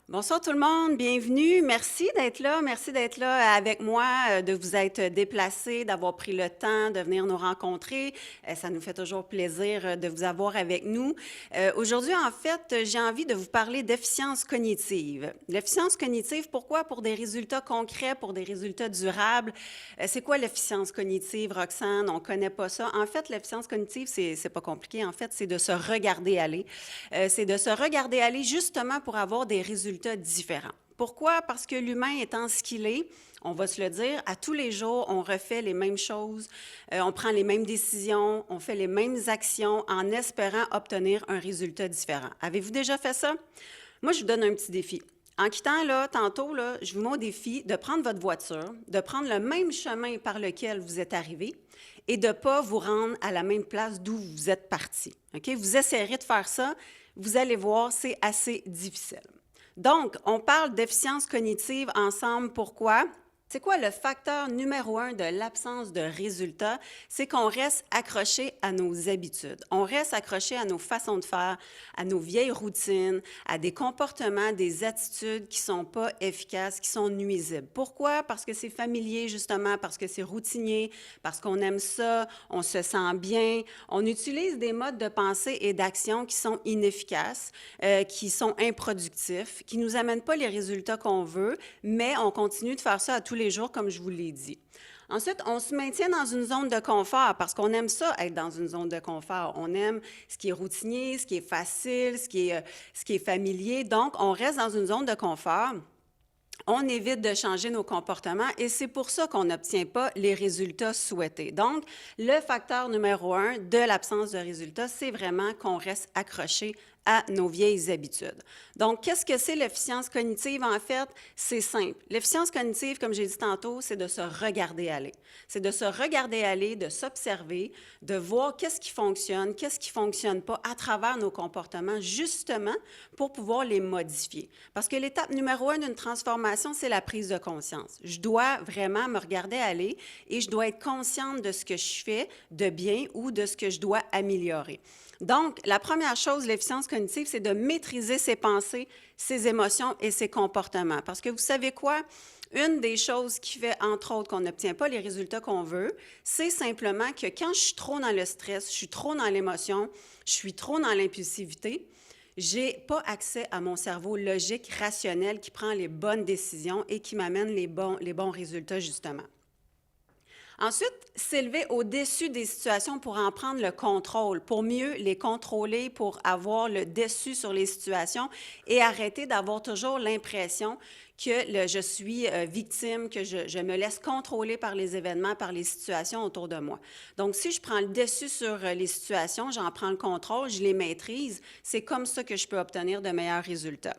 Bonsoir tout le monde, bienvenue. Merci d'être là avec moi, de vous être déplacés, d'avoir pris le temps de venir nous rencontrer. Ça nous fait toujours plaisir de vous avoir avec nous. Aujourd'hui, en fait, j'ai envie de vous parler d'efficience cognitive. L'efficience cognitive, pourquoi? Pour des résultats concrets, pour des résultats durables. C'est quoi l'efficience cognitive, Roxane? On ne connaît pas ça. En fait, l'efficience cognitive, c'est pas compliqué. En fait, c'est de se regarder aller. C'est de se regarder aller justement pour avoir des résultats différents. Pourquoi? Parce que l'humain étant ce qu'il est, on va se le dire, à tous les jours, on refait les mêmes choses, on prend les mêmes décisions, on fait les mêmes actions en espérant obtenir un résultat différent. Avez-vous déjà fait ça? Moi, je vous donne un petit défi. En quittant, là, tantôt, là, je vous mets au défi de prendre votre voiture, de prendre le même chemin par lequel vous êtes arrivé et de ne pas vous rendre à la même place d'où vous êtes parti. OK? Vous essayerez de faire ça. Vous allez voir, c'est assez difficile. Donc, on parle d'efficience cognitive ensemble. Pourquoi? C'est quoi le facteur numéro un de l'absence de résultats? C'est qu'on reste accroché à nos habitudes. On reste accroché à nos façons de faire, à nos vieilles routines, à des comportements, des attitudes qui ne sont pas efficaces, qui sont nuisibles. Pourquoi? Parce que c'est familier, justement, parce que c'est routinier, parce qu'on aime ça, on se sent bien. On utilise des modes de pensée et d'action qui sont inefficaces, qui sont improductifs, qui ne nous amènent pas les résultats qu'on veut, mais on continue de faire ça à tous les jours, comme je vous l'ai dit. Ensuite, on se maintient dans une zone de confort parce qu'on aime ça, être dans une zone de confort. On aime ce qui est routinier, ce qui est facile, ce qui est familier. Donc, on reste dans une zone de confort. On évite de changer nos comportements et c'est pour ça qu'on n'obtient pas les résultats souhaités. Donc, le facteur numéro un de l'absence de résultats, c'est vraiment qu'on reste accroché à nos vieilles habitudes. Donc, qu'est-ce que c'est l'efficience cognitive? En fait, c'est simple. L'efficience cognitive, comme j'ai dit tantôt, c'est de se regarder aller. C'est de se regarder aller, de s'observer, de voir qu'est-ce qui fonctionne pas à travers nos comportements, justement pour pouvoir les modifier. Parce que l'étape numéro un d'une transformation, c'est la prise de conscience. Je dois vraiment me regarder aller et je dois être consciente de ce que je fais de bien ou de ce que je dois améliorer. Donc, la première chose, l'efficience cognitive, c'est de maîtriser ses pensées, ses émotions et ses comportements. Parce que vous savez quoi? Une des choses qui fait, entre autres, qu'on n'obtient pas les résultats qu'on veut, c'est simplement que quand je suis trop dans le stress, je suis trop dans l'émotion, je suis trop dans l'impulsivité, je n'ai pas accès à mon cerveau logique, rationnel, qui prend les bonnes décisions et qui m'amène les bons résultats, justement. Ensuite, s'élever au-dessus des situations pour en prendre le contrôle, pour mieux les contrôler, pour avoir le dessus sur les situations et arrêter d'avoir toujours l'impression que je suis victime, que je me laisse contrôler par les événements, par les situations autour de moi. Donc, si je prends le dessus sur les situations, j'en prends le contrôle, je les maîtrise, c'est comme ça que je peux obtenir de meilleurs résultats.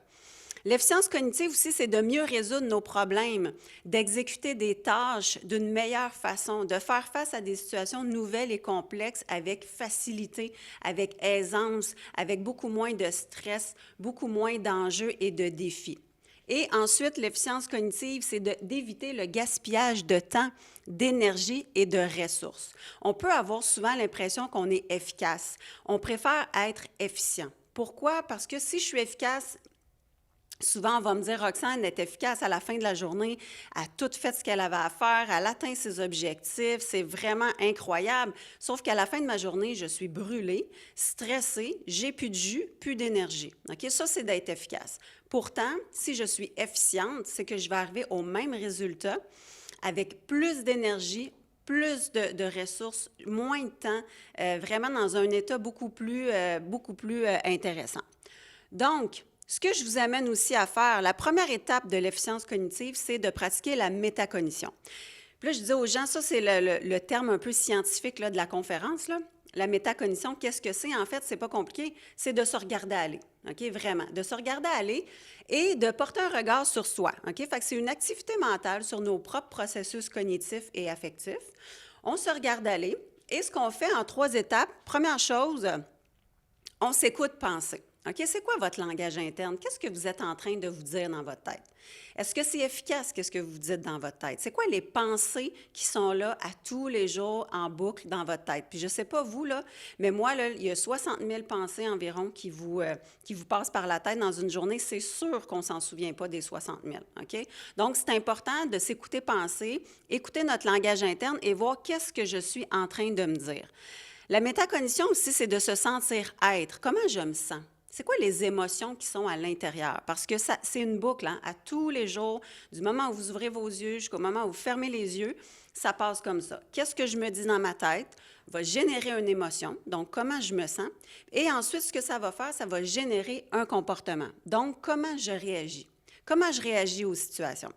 L'efficience cognitive aussi, c'est de mieux résoudre nos problèmes, d'exécuter des tâches d'une meilleure façon, de faire face à des situations nouvelles et complexes avec facilité, avec aisance, avec beaucoup moins de stress, beaucoup moins d'enjeux et de défis. Et ensuite, l'efficience cognitive, c'est d'éviter le gaspillage de temps, d'énergie et de ressources. On peut avoir souvent l'impression qu'on est efficace. On préfère être efficient. Pourquoi? Parce que si je suis efficace, souvent, on va me dire, Roxane est efficace à la fin de la journée, elle a tout fait ce qu'elle avait à faire, elle atteint ses objectifs, c'est vraiment incroyable. Sauf qu'à la fin de ma journée, je suis brûlée, stressée, j'ai plus de jus, plus d'énergie. OK? Ça, c'est d'être efficace. Pourtant, si je suis efficiente, c'est que je vais arriver au même résultat avec plus d'énergie, plus de ressources, moins de temps, vraiment dans un état beaucoup plus intéressant. Donc, ce que je vous amène aussi à faire, la première étape de l'efficience cognitive, c'est de pratiquer la métacognition. Puis là, je dis aux gens, ça c'est le terme un peu scientifique là, de la conférence. Là. La métacognition, qu'est-ce que c'est? En fait, c'est pas compliqué, c'est de se regarder aller, OK? Vraiment, de se regarder aller et de porter un regard sur soi, OK? Fait que c'est une activité mentale sur nos propres processus cognitifs et affectifs. On se regarde aller et ce qu'on fait en 3 étapes, première chose, on s'écoute penser. OK? C'est quoi votre langage interne? Qu'est-ce que vous êtes en train de vous dire dans votre tête? Est-ce que c'est efficace, qu'est-ce que vous dites dans votre tête? C'est quoi les pensées qui sont là à tous les jours en boucle dans votre tête? Puis je ne sais pas vous, là, mais moi, là, il y a 60 000 pensées environ qui vous passent par la tête dans une journée. C'est sûr qu'on ne s'en souvient pas des 60 000, OK? Donc, c'est important de s'écouter penser, écouter notre langage interne et voir qu'est-ce que je suis en train de me dire. La métacognition aussi, c'est de se sentir être. Comment je me sens? C'est quoi les émotions qui sont à l'intérieur? Parce que ça, c'est une boucle, hein? À tous les jours, du moment où vous ouvrez vos yeux jusqu'au moment où vous fermez les yeux, ça passe comme ça. Qu'est-ce que je me dis dans ma tête va générer une émotion, donc comment je me sens, et ensuite, ce que ça va faire, ça va générer un comportement. Donc, comment je réagis? Comment je réagis aux situations?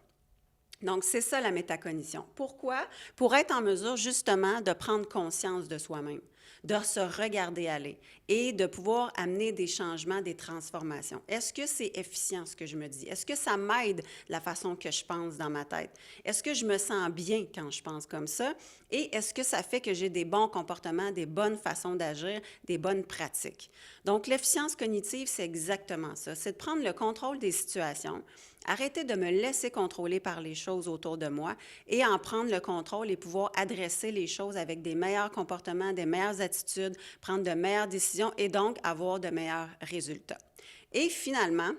Donc, c'est ça la métacognition. Pourquoi? Pour être en mesure justement de prendre conscience de soi-même, de se regarder aller et de pouvoir amener des changements, des transformations. Est-ce que c'est efficient ce que je me dis? Est-ce que ça m'aide la façon que je pense dans ma tête? Est-ce que je me sens bien quand je pense comme ça? Et est-ce que ça fait que j'ai des bons comportements, des bonnes façons d'agir, des bonnes pratiques? Donc, l'efficience cognitive, c'est exactement ça. C'est de prendre le contrôle des situations, arrêter de me laisser contrôler par les choses autour de moi et en prendre le contrôle et pouvoir adresser les choses avec des meilleurs comportements, des meilleures attitudes, prendre de meilleures décisions et donc avoir de meilleurs résultats. Et finalement,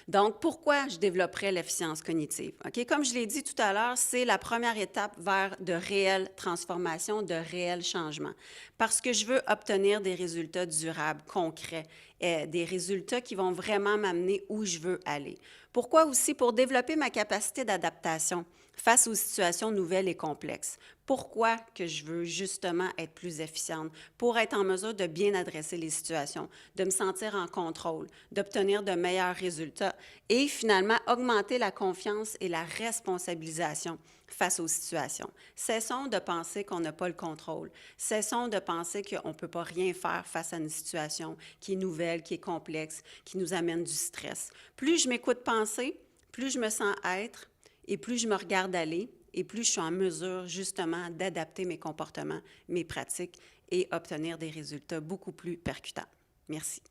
donc, pourquoi je développerais l'efficience cognitive? OK? Comme je l'ai dit tout à l'heure, c'est la première étape vers de réelles transformations, de réels changements. Parce que je veux obtenir des résultats durables, concrets, des résultats qui vont vraiment m'amener où je veux aller. Pourquoi aussi? Pour développer ma capacité d'adaptation face aux situations nouvelles et complexes. Pourquoi que je veux justement être plus efficiente? Pour être en mesure de bien adresser les situations, de me sentir en contrôle, d'obtenir de meilleurs résultats et finalement augmenter la confiance et la responsabilisation face aux situations. Cessons de penser qu'on n'a pas le contrôle. Cessons de penser qu'on ne peut pas rien faire face à une situation qui est nouvelle, qui est complexe, qui nous amène du stress. Plus je m'écoute penser, plus je me sens être et plus je me regarde aller et plus je suis en mesure justement d'adapter mes comportements, mes pratiques et obtenir des résultats beaucoup plus percutants. Merci.